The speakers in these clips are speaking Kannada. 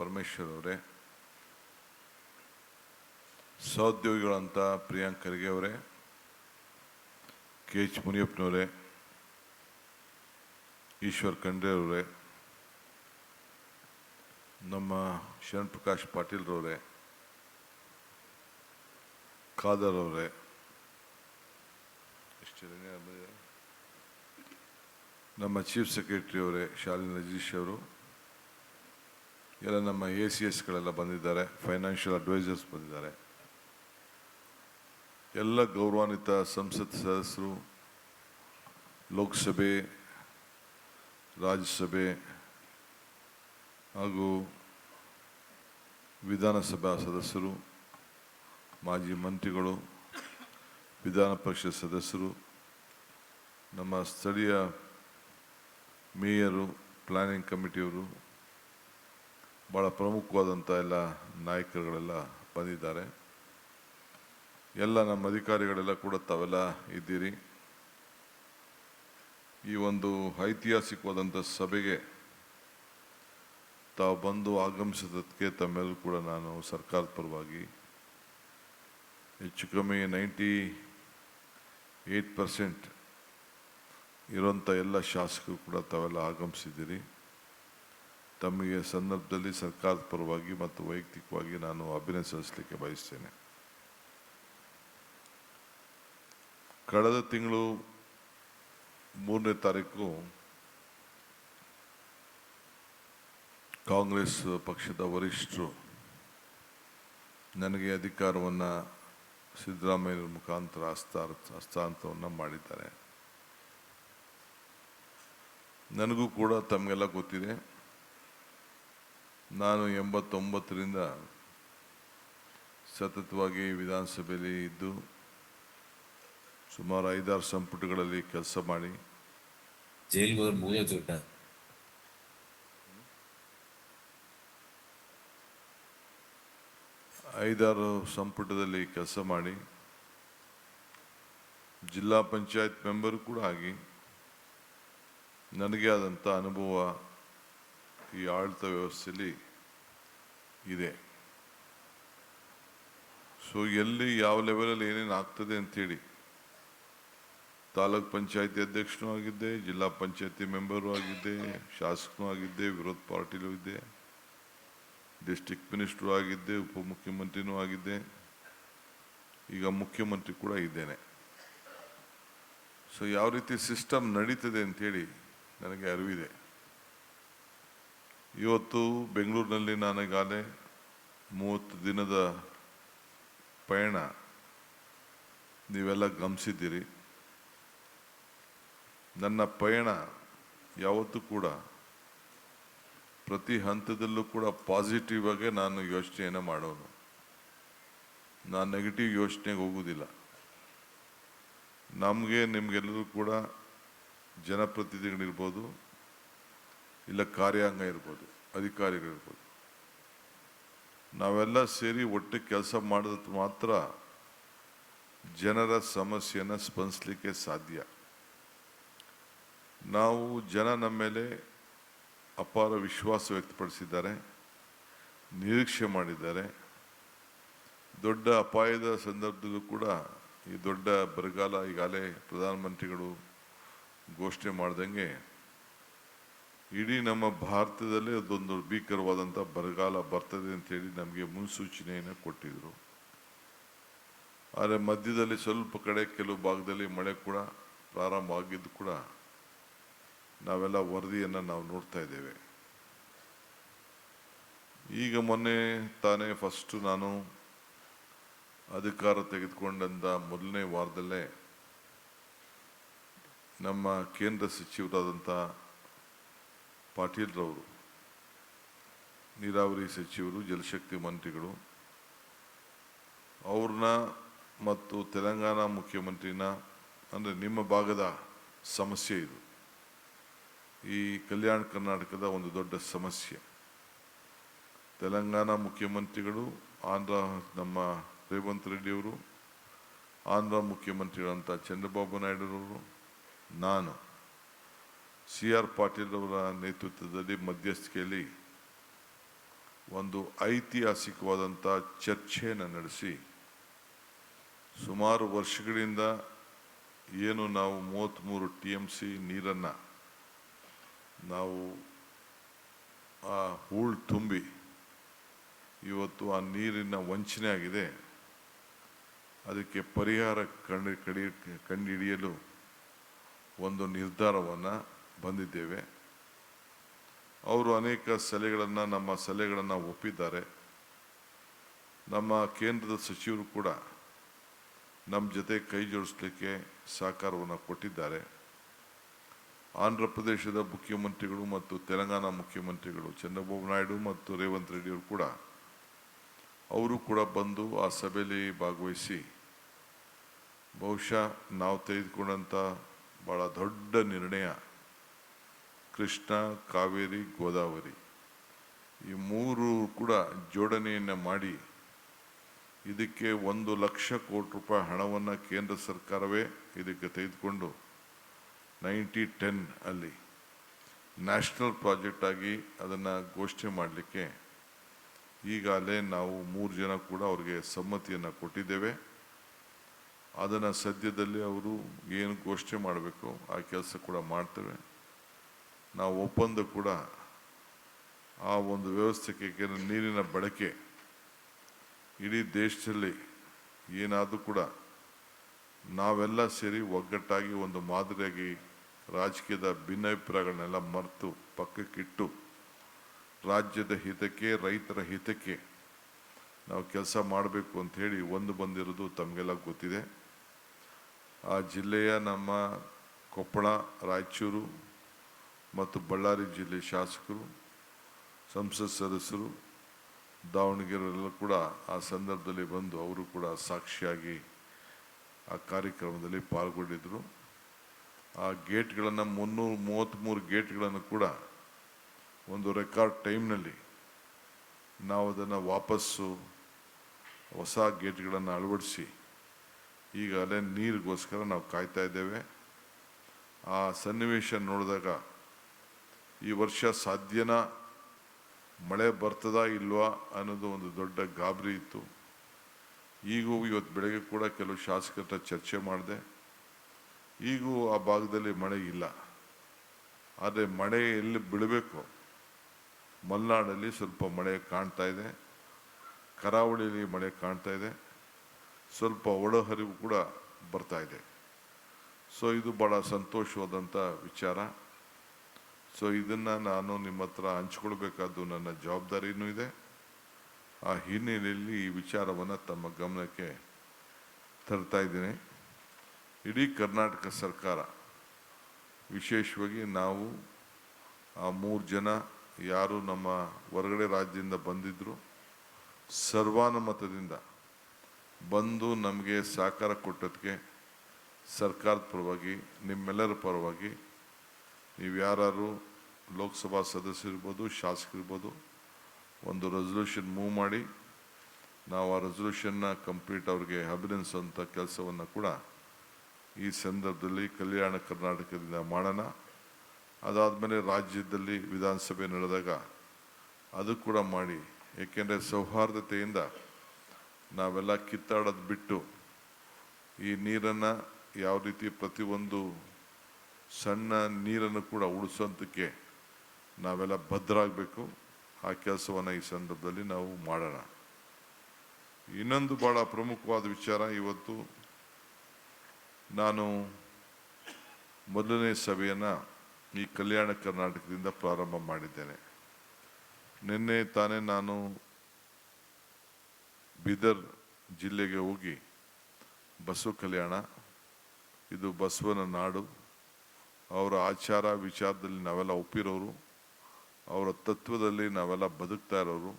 ಪರಮೇಶ್ವರ್ ಅವರೇ, ಸಹೋದ್ಯೋಗಿಗಳಂತ ಪ್ರಿಯಾಂಕ್ ಖರ್ಗೆ ಅವರೇ, ಕೆ ಎಚ್ ಮುನಿಯಪ್ಪನವರೇ, ಈಶ್ವರ್ ಖಂಡ್ರೆ ಅವರೇ, ನಮ್ಮ ಶರಣ್ ಪ್ರಕಾಶ್ ಪಾಟೀಲ್ರವರೇ, ಖಾದರ್ ಅವರೇ, ನಮ್ಮ ಚೀಫ್ ಸೆಕ್ರೆಟರಿ ಅವರೇ ಶಾಲಿನ್ ರಜೀಶ್ ಅವರು, ಎಲ್ಲ ನಮ್ಮ ACSಗಳೆಲ್ಲ ಬಂದಿದ್ದಾರೆ, ಫೈನಾನ್ಷಿಯಲ್ ಅಡ್ವೈಸರ್ಸ್ ಬಂದಿದ್ದಾರೆ, ಎಲ್ಲ ಗೌರವಾನ್ವಿತ ಸಂಸತ್ ಸದಸ್ಯರು, ಲೋಕಸಭೆ, ರಾಜ್ಯಸಭೆ ಹಾಗೂ ವಿಧಾನಸಭಾ ಸದಸ್ಯರು, ಮಾಜಿ ಮಂತ್ರಿಗಳು, ವಿಧಾನ ಪರಿಷತ್ ಸದಸ್ಯರು, ನಮ್ಮ ಸ್ಥಳೀಯ ಮೇಯರು, ಪ್ಲಾನಿಂಗ್ ಕಮಿಟಿಯವರು, ಭಾಳ ಪ್ರಮುಖವಾದಂಥ ಎಲ್ಲ ನಾಯಕರುಗಳೆಲ್ಲ ಬಂದಿದ್ದಾರೆ. ಎಲ್ಲ ನಮ್ಮ ಅಧಿಕಾರಿಗಳೆಲ್ಲ ಕೂಡ ತಾವೆಲ್ಲ ಇದ್ದೀರಿ. ಈ ಒಂದು ಐತಿಹಾಸಿಕವಾದಂಥ ಸಭೆಗೆ ತಾವು ಬಂದು ಆಗಮಿಸಿದ್ದಕ್ಕೆ ತಮ್ಮೆಲ್ಲರೂ ಕೂಡ ನಾನು ಸರ್ಕಾರದ ಪರವಾಗಿ ಹೆಚ್ಚು ಕಮ್ಮಿ 98% ಇರುವಂಥ ಎಲ್ಲ ಶಾಸಕರು ಕೂಡ ತಾವೆಲ್ಲ ಆಗಮಿಸಿದ್ದೀರಿ. ತಮಗೆ ಸಂದರ್ಭದಲ್ಲಿ ಸರ್ಕಾರದ ಪರವಾಗಿ ಮತ್ತು ವೈಯಕ್ತಿಕವಾಗಿ ನಾನು ಅಭಿನಂದಿಸಲಿಕ್ಕೆ ಬಯಸ್ತೇನೆ. ಕಳೆದ ತಿಂಗಳು 3ನೇ ತಾರೀಕು ಕಾಂಗ್ರೆಸ್ ಪಕ್ಷದ ವರಿಷ್ಠರು ನನಗೆ ಅಧಿಕಾರವನ್ನು ಸಿದ್ದರಾಮಯ್ಯರ ಮುಖಾಂತರ ಹಸ್ತಾಂತರವನ್ನು ಮಾಡಿದ್ದಾರೆ. ನನಗೂ ಕೂಡ ತಮಗೆಲ್ಲ ಗೊತ್ತಿದೆ, ನಾನು 89ರಿಂದ ಸತತವಾಗಿ ವಿಧಾನಸಭೆಯಲ್ಲಿ ಇದ್ದು ಸುಮಾರು 5-6 ಸಂಪುಟಗಳಲ್ಲಿ ಕೆಲಸ ಮಾಡಿ 5-6 ಸಂಪುಟದಲ್ಲಿ ಕೆಲಸ ಮಾಡಿ ಜಿಲ್ಲಾ ಪಂಚಾಯತ್ ಮೆಂಬರ್ ಕೂಡ ಆಗಿ ನನಗೆ ಆದಂಥ ಅನುಭವ ಈ ಆಡಳಿತ ವ್ಯವಸ್ಥೆಯಲ್ಲಿ ಇದೆ. ಸೊ ಎಲ್ಲಿ ಯಾವ ಲೆವೆಲಲ್ಲಿ ಏನೇನು ಆಗ್ತದೆ ಅಂಥೇಳಿ ತಾಲೂಕ್ ಪಂಚಾಯತಿ ಅಧ್ಯಕ್ಷನೂ ಆಗಿದ್ದೆ, ಜಿಲ್ಲಾ ಪಂಚಾಯತಿ ಮೆಂಬರು ಆಗಿದ್ದೆ, ಶಾಸಕನೂ ಆಗಿದ್ದೆ, ವಿರೋಧ ಪಾರ್ಟಿಲೂ ಇದ್ದೆ, ಡಿಸ್ಟ್ರಿಕ್ಟ್ ಮಿನಿಸ್ಟ್ರು ಆಗಿದ್ದೆ, ಉಪಮುಖ್ಯಮಂತ್ರಿನೂ ಆಗಿದ್ದೆ, ಈಗ ಮುಖ್ಯಮಂತ್ರಿ ಕೂಡ ಇದ್ದೇನೆ. ಸೊ ಯಾವ ರೀತಿ ಸಿಸ್ಟಮ್ ನಡೀತದೆ ಅಂಥೇಳಿ ನನಗೆ ಅರಿವಿದೆ. ಇವತ್ತು ಬೆಂಗಳೂರಿನಲ್ಲಿ ನಾನೀಗಾಗಲೇ 30 ದಿನದ ಪಯಣ ನೀವೆಲ್ಲ ಗಮನಿಸಿದ್ದೀರಿ. ನನ್ನ ಪಯಣ ಯಾವತ್ತೂ ಕೂಡ ಪ್ರತಿ ಹಂತದಲ್ಲೂ ಕೂಡ ಪಾಸಿಟಿವ್ ಆಗಿ ನಾನು ಯೋಚನೆಯನ್ನು ಮಾಡೋನು. ನಾನು ನೆಗೆಟಿವ್ ಯೋಚನೆಗೆ ಹೋಗುವುದಿಲ್ಲ. ನಮಗೆ ನಿಮಗೆಲ್ಲರೂ ಕೂಡ ಜನಪ್ರತಿನಿಧಿಗಳಿರ್ಬೋದು, ಇಲ್ಲ ಕಾರ್ಯಾಂಗ ಇರ್ಬೋದು, ಅಧಿಕಾರಿಗಳಿರ್ಬೋದು, ನಾವೆಲ್ಲ ಸೇರಿ ಒಟ್ಟಿಗೆ ಕೆಲಸ ಮಾಡಿದ ಮಾತ್ರ ಜನರ ಸಮಸ್ಯೆಯನ್ನು ಸ್ಪಂದಿಸಲಿಕ್ಕೆ ಸಾಧ್ಯ. ನಾವು ಜನ ನಮ್ಮ ಮೇಲೆ ಅಪಾರ ವಿಶ್ವಾಸ ವ್ಯಕ್ತಪಡಿಸಿದ್ದಾರೆ, ನಿರೀಕ್ಷೆ ಮಾಡಿದ್ದಾರೆ. ದೊಡ್ಡ ಅಪಾಯದ ಸಂದರ್ಭದಲ್ಲೂ ಕೂಡ ಈ ದೊಡ್ಡ ಬರಗಾಲ ಈಗಾಗಲೇ ಪ್ರಧಾನಮಂತ್ರಿಗಳು ಘೋಷಣೆ ಮಾಡ್ದಂಗೆ ಇಡೀ ನಮ್ಮ ಭಾರತದಲ್ಲೇ ಅದೊಂದು ಭೀಕರವಾದಂಥ ಬರಗಾಲ ಬರ್ತದೆ ಅಂಥೇಳಿ ನಮಗೆ ಮುನ್ಸೂಚನೆಯನ್ನು ಕೊಟ್ಟಿದ್ದರು. ಆದರೆ ಮಧ್ಯದಲ್ಲಿ ಸ್ವಲ್ಪ ಕಡೆ ಕೆಲವು ಭಾಗದಲ್ಲಿ ಮಳೆ ಕೂಡ ಪ್ರಾರಂಭ ಆಗಿದ್ದು ಕೂಡ ನಾವೆಲ್ಲ ವರದಿಯನ್ನು ನಾವು ನೋಡ್ತಾ ಇದ್ದೇವೆ. ಈಗ ಮೊನ್ನೆ ತಾನೇ ಫಸ್ಟು ನಾನು ಅಧಿಕಾರ ತೆಗೆದುಕೊಂಡಂಥ ಮೊದಲನೇ ವಾರದಲ್ಲೇ ನಮ್ಮ ಕೇಂದ್ರ ಸಚಿವರಾದಂಥ ಪಾಟೀಲ್ರವರು, ನೀರಾವರಿ ಸಚಿವರು, ಜಲಶಕ್ತಿ ಮಂತ್ರಿಗಳು, ಅವ್ರನ್ನ ಮತ್ತು ತೆಲಂಗಾಣ ಮುಖ್ಯಮಂತ್ರಿನ, ಅಂದರೆ ನಿಮ್ಮ ಭಾಗದ ಸಮಸ್ಯೆ ಇದು, ಈ ಕಲ್ಯಾಣ ಕರ್ನಾಟಕದ ಒಂದು ದೊಡ್ಡ ಸಮಸ್ಯೆ. ತೆಲಂಗಾಣ ಮುಖ್ಯಮಂತ್ರಿಗಳು, ಆಂಧ್ರ ನಮ್ಮ ರೇವಂತ್ ರೆಡ್ಡಿಯವರು, ಆಂಧ್ರ ಮುಖ್ಯಮಂತ್ರಿಗಳಂಥ ಚಂದ್ರಬಾಬು ನಾಯ್ಡುರವರು, ನಾನು CR ಪಾಟೀಲ್ ಅವರ ನೇತೃತ್ವದಲ್ಲಿ ಮಧ್ಯಸ್ಥಿಕೆಯಲ್ಲಿ ಒಂದು ಐತಿಹಾಸಿಕವಾದಂಥ ಚರ್ಚೆಯನ್ನು ನಡೆಸಿ ಸುಮಾರು ವರ್ಷಗಳಿಂದ ಏನು ನಾವು 33 TMC ನೀರನ್ನು ನಾವು ಆ ಹೂಳು ತುಂಬಿ ಇವತ್ತು ಆ ನೀರಿನ ವಂಚನೆ ಆಗಿದೆ. ಅದಕ್ಕೆ ಪರಿಹಾರ ಕಂಡುಹಿಡಿಯಲು ಒಂದು ನಿರ್ಧಾರವನ್ನು ಬಂದಿದ್ದೇವೆ. ಅವರು ಅನೇಕ ಸಲಹೆಗಳನ್ನು ನಮ್ಮ ಸಲಹೆಗಳನ್ನು ಒಪ್ಪಿದ್ದಾರೆ. ನಮ್ಮ ಕೇಂದ್ರದ ಸಚಿವರು ಕೂಡ ನಮ್ಮ ಜೊತೆ ಕೈ ಜೋಡಿಸಲಿಕ್ಕೆ ಸಹಕಾರವನ್ನು ಕೊಟ್ಟಿದ್ದಾರೆ. ಆಂಧ್ರ ಪ್ರದೇಶದ ಮುಖ್ಯಮಂತ್ರಿಗಳು ಮತ್ತು ತೆಲಂಗಾಣ ಮುಖ್ಯಮಂತ್ರಿಗಳು ಚಂದ್ರಬಾಬು ನಾಯ್ಡು ಮತ್ತು ರೇವಂತ್ ರೆಡ್ಡಿಯವರು ಕೂಡ ಅವರು ಕೂಡ ಬಂದು ಆ ಸಭೆಯಲ್ಲಿ ಭಾಗವಹಿಸಿ ಬಹುಶಃ ನಾವು ತೆಗೆದುಕೊಂಡಂಥ ಭಾಳ ದೊಡ್ಡ ನಿರ್ಣಯ ಕೃಷ್ಣ, ಕಾವೇರಿ, ಗೋದಾವರಿ ಈ ಮೂರು ಕೂಡ ಜೋಡಣೆಯನ್ನು ಮಾಡಿ ಇದಕ್ಕೆ 1 ಲಕ್ಷ ಕೋಟಿ ರೂಪಾಯಿ ಹಣವನ್ನು ಕೇಂದ್ರ ಸರ್ಕಾರವೇ ಇದಕ್ಕೆ ತೆಗೆದುಕೊಂಡು 90-10 ಅಲ್ಲಿ ನ್ಯಾಷನಲ್ ಪ್ರಾಜೆಕ್ಟ್ ಆಗಿ ಅದನ್ನು ಘೋಷಣೆ ಮಾಡಲಿಕ್ಕೆ ಈಗಾಗಲೇ ನಾವು 3 ಜನ ಕೂಡ ಅವರಿಗೆ ಸಮ್ಮತಿಯನ್ನು ಕೊಟ್ಟಿದ್ದೇವೆ. ಅದನ್ನು ಸದ್ಯದಲ್ಲಿ ಅವರು ಏನು ಘೋಷಣೆ ಮಾಡಬೇಕು ಆ ಕೆಲಸ ಕೂಡ ಮಾಡ್ತೇವೆ. ನಾವು ಒಪ್ಪಂದ ಕೂಡ ಆ ಒಂದು ವ್ಯವಸ್ಥೆಗೆ ನೀರಿನ ಬಳಕೆ ಇಡೀ ದೇಶದಲ್ಲಿ ಏನಾದರೂ ಕೂಡ ನಾವೆಲ್ಲ ಸೇರಿ ಒಗ್ಗಟ್ಟಾಗಿ ಒಂದು ಮಾದರಿಯಾಗಿ ರಾಜಕೀಯದ ಭಿನ್ನಾಭಿಪ್ರಾಯಗಳನ್ನೆಲ್ಲ ಮರೆತು ಪಕ್ಕಕ್ಕಿಟ್ಟು ರಾಜ್ಯದ ಹಿತಕ್ಕೆ, ರೈತರ ಹಿತಕ್ಕೆ ನಾವು ಕೆಲಸ ಮಾಡಬೇಕು ಅಂಥೇಳಿ ಒಂದು ಬಂದಿರೋದು ತಮಗೆಲ್ಲ ಗೊತ್ತಿದೆ. ಆ ಜಿಲ್ಲೆಯ ನಮ್ಮ ಕೊಪ್ಪಳ, ರಾಯಚೂರು ಮತ್ತು ಬಳ್ಳಾರಿ ಜಿಲ್ಲೆ ಶಾಸಕರು, ಸಂಸತ್ ಸದಸ್ಯರು, ದಾವಣಗೆರೆಯಲ್ಲ ಕೂಡ ಆ ಸಂದರ್ಭದಲ್ಲಿ ಬಂದು ಅವರು ಕೂಡ ಸಾಕ್ಷಿಯಾಗಿ ಆ ಕಾರ್ಯಕ್ರಮದಲ್ಲಿ ಪಾಲ್ಗೊಂಡಿದ್ದರು. ಆ ಗೇಟ್ಗಳನ್ನು 333 ಗೇಟ್ಗಳನ್ನು ಕೂಡ ಒಂದು ರೆಕಾರ್ಡ್ ಟೈಮ್ನಲ್ಲಿ ನಾವು ಅದನ್ನು ವಾಪಸ್ಸು ಹೊಸ ಗೇಟ್ಗಳನ್ನು ಅಳವಡಿಸಿ ಈಗಾಗಲೇ ನೀರಿಗೋಸ್ಕರ ನಾವು ಕಾಯ್ತಾ ಇದ್ದೇವೆ. ಆ ಸನ್ನಿವೇಶ ನೋಡಿದಾಗ ಈ ವರ್ಷ ಸಾಧ್ಯನಾ, ಮಳೆ ಬರ್ತದಾ ಇಲ್ವಾ ಅನ್ನೋದು ಒಂದು ದೊಡ್ಡ ಗಾಬರಿ ಇತ್ತು. ಈಗೂ ಇವತ್ತು ಬೆಳಗ್ಗೆ ಕೂಡ ಕೆಲವು ಶಾಸಕರ ಚರ್ಚೆ ಮಾಡಿದೆ. ಈಗೂ ಆ ಭಾಗದಲ್ಲಿ ಮಳೆ ಇಲ್ಲ. ಆದರೆ ಮಳೆ ಎಲ್ಲಿ ಬೀಳಬೇಕು, ಮಲೆನಾಡಲ್ಲಿ ಸ್ವಲ್ಪ ಮಳೆ ಕಾಣ್ತಾ ಇದೆ, ಕರಾವಳಿಯಲ್ಲಿ ಮಳೆ ಕಾಣ್ತಾ ಇದೆ, ಸ್ವಲ್ಪ ಒಳಹರಿವು ಕೂಡ ಬರ್ತಾ ಇದೆ. ಸೊ ಇದು ಭಾಳ ಸಂತೋಷವಾದಂಥ ವಿಚಾರ. ಸೊ ಇದನ್ನು ನಾನು ನಿಮ್ಮ ಹತ್ರ ಹಂಚ್ಕೊಳ್ಬೇಕಾದ್ದು ನನ್ನ ಜವಾಬ್ದಾರಿಯೂ ಇದೆ. ಆ ಹಿನ್ನೆಲೆಯಲ್ಲಿ ಈ ವಿಚಾರವನ್ನು ತಮ್ಮ ಗಮನಕ್ಕೆ ತರ್ತಾ ಇದ್ದೀನಿ. ಇಡೀ ಕರ್ನಾಟಕ ಸರ್ಕಾರ, ವಿಶೇಷವಾಗಿ ನಾವು ಆ 3 ಜನ ಯಾರು ನಮ್ಮ ಹೊರಗಡೆ ರಾಜ್ಯದಿಂದ ಬಂದಿದ್ದರು, ಸರ್ವಾನುಮತದಿಂದ ಬಂದು ನಮಗೆ ಸಹಕಾರ ಕೊಟ್ಟದಕ್ಕೆ ಸರ್ಕಾರದ ಪರವಾಗಿ, ನಿಮ್ಮೆಲ್ಲರ ಪರವಾಗಿ, ನೀವು ಯಾರು ಲೋಕಸಭಾ ಸದಸ್ಯರಿರ್ಬೋದು, ಶಾಸಕರಿರ್ಬೋದು, ಒಂದು ರೆಸಲ್ಯೂಷನ್ ಮೂವ್ ಮಾಡಿ ನಾವು ಆ ರೆಸಲ್ಯೂಷನ್ನ ಕಂಪ್ಲೀಟ್ ಅವ್ರಿಗೆ ಅಭಿನಂದಿಸುವಂಥ ಕೆಲಸವನ್ನು ಕೂಡ ಈ ಸಂದರ್ಭದಲ್ಲಿ ಕಲ್ಯಾಣ ಕರ್ನಾಟಕದಿಂದ ಮಾಡೋಣ. ಅದಾದಮೇಲೆ ರಾಜ್ಯದಲ್ಲಿ ವಿಧಾನಸಭೆ ನಡೆದಾಗ ಅದು ಕೂಡ ಮಾಡಿ. ಏಕೆಂದರೆ ಸೌಹಾರ್ದತೆಯಿಂದ ನಾವೆಲ್ಲ ಕಿತ್ತಾಡೋದು ಬಿಟ್ಟು ಈ ನೀರನ್ನು ಯಾವ ರೀತಿ ಪ್ರತಿಯೊಂದು ಸಣ್ಣ ನೀರನ್ನು ಕೂಡ ಉಳಿಸೋಂಥಕ್ಕೆ ನಾವೆಲ್ಲ ಬದ್ಧರಾಗಬೇಕು. ಆ ಕೆಲಸವನ್ನು ಈ ಸಂದರ್ಭದಲ್ಲಿ ನಾವು ಮಾಡೋಣ. ಇನ್ನೊಂದು ಭಾಳ ಪ್ರಮುಖವಾದ ವಿಚಾರ, ಇವತ್ತು ನಾನು ಮೊದಲನೇ ಸಭೆಯನ್ನು ಈ ಕಲ್ಯಾಣ ಕರ್ನಾಟಕದಿಂದ ಪ್ರಾರಂಭ ಮಾಡಿದ್ದೇನೆ. ನಿನ್ನೆ ತಾನೇ ನಾನು ಬೀದರ್ ಜಿಲ್ಲೆಗೆ ಹೋಗಿ ಬಸವ ಕಲ್ಯಾಣ, ಇದು ಬಸವನ ನಾಡು, ಅವರ ಆಚಾರ ವಿಚಾರದಲ್ಲಿ ನಾವೆಲ್ಲ ಒಪ್ಪಿರೋರು, ಅವರ ತತ್ವದಲ್ಲಿ ನಾವೆಲ್ಲ ಬದುಕ್ತಾ ಇರೋರು,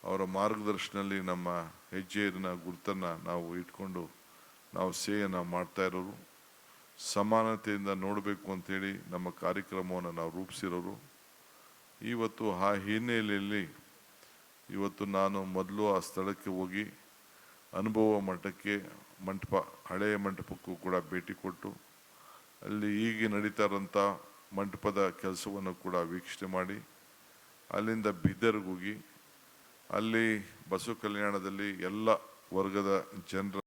ಅವರ ಮಾರ್ಗದರ್ಶನದಲ್ಲಿ ನಮ್ಮ ಹೆಜ್ಜೆಯನ್ನು ಗುರುತನ್ನು ನಾವು ಇಟ್ಕೊಂಡು ನಾವು ಸೇವೆಯನ್ನು ಮಾಡ್ತಾ ಇರೋರು, ಸಮಾನತೆಯಿಂದ ನೋಡಬೇಕು ಅಂಥೇಳಿ ನಮ್ಮ ಕಾರ್ಯಕ್ರಮವನ್ನು ನಾವು ರೂಪಿಸಿರೋರು. ಇವತ್ತು ಆ ಹಿನ್ನೆಲೆಯಲ್ಲಿ ಇವತ್ತು ನಾನು ಮೊದಲು ಆ ಸ್ಥಳಕ್ಕೆ ಹೋಗಿ ಅನುಭವ ಮಂಟಪ ಹಳೆಯ ಮಂಟಪಕ್ಕೂ ಕೂಡ ಭೇಟಿ ಕೊಟ್ಟು ಅಲ್ಲಿ ಈಗ ನಡೀತಾ ಇರೋಂಥ ಮಂಟಪದ ಕೆಲಸವನ್ನು ಕೂಡ ವೀಕ್ಷಣೆ ಮಾಡಿ, ಅಲ್ಲಿಂದ ಬೀದರ್ಗೆ ಹೋಗಿ ಅಲ್ಲಿ ಬಸವ ಕಲ್ಯಾಣದಲ್ಲಿ ಎಲ್ಲ ವರ್ಗದ ಜನರ